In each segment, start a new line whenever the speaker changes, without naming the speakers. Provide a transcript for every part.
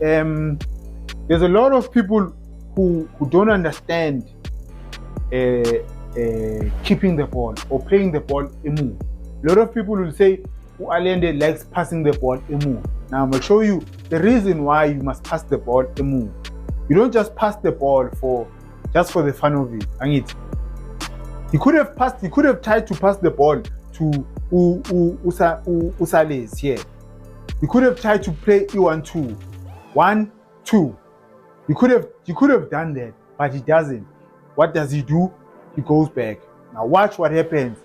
there's a lot of people who don't understand keeping the ball or playing the ball emu. A lot of people will say Allende likes passing the ball emu. Now I'm gonna show you the reason why you must pass the ball emu. You don't just pass the ball just for the fun of it. He could have tried to pass the ball to Usales here. He could have tried to play E1-2. 1-2. He could have done that, but he doesn't. What does he do? He goes back. Now watch what happens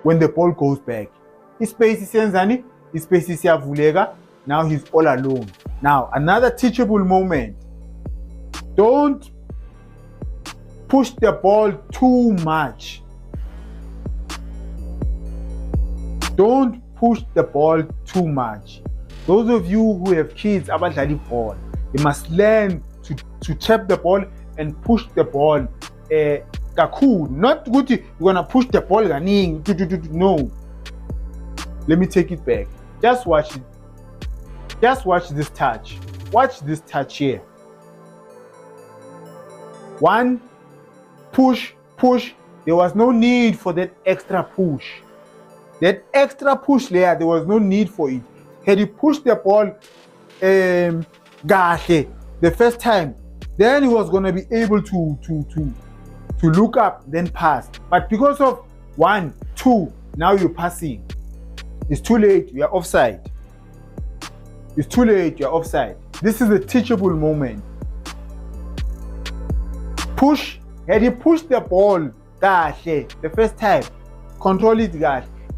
when the ball goes back. Ispace isenzani, ispace isiyavulega. Now he's all alone. Now another teachable moment. Don't push the ball too much. Don't push the ball too much. Those of you who have kids abadlala ball, you must learn to tap the ball and push the ball kakhulu. Not good, you're gonna push the ball kaningi. No. Let me take it back. Just watch it. Just watch this touch. Watch this touch here. 1, push. There was no need for that extra push. That extra push there was no need for it. Had he pushed the ball the first time, then he was going to be able to look up, then pass. But because of 1, 2, now you're passing. It's too late, you're offside. It's too late, you're offside. This is a teachable moment. Push. Had he pushed the ball the first time, control it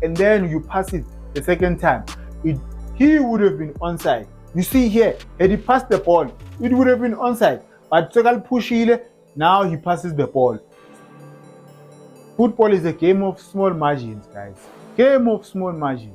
and then you pass it the second time, he would have been onside. You see here, had he passed the ball, it would have been onside. But push now he passes the ball. Football is a game of small margins, guys. Game of small margins.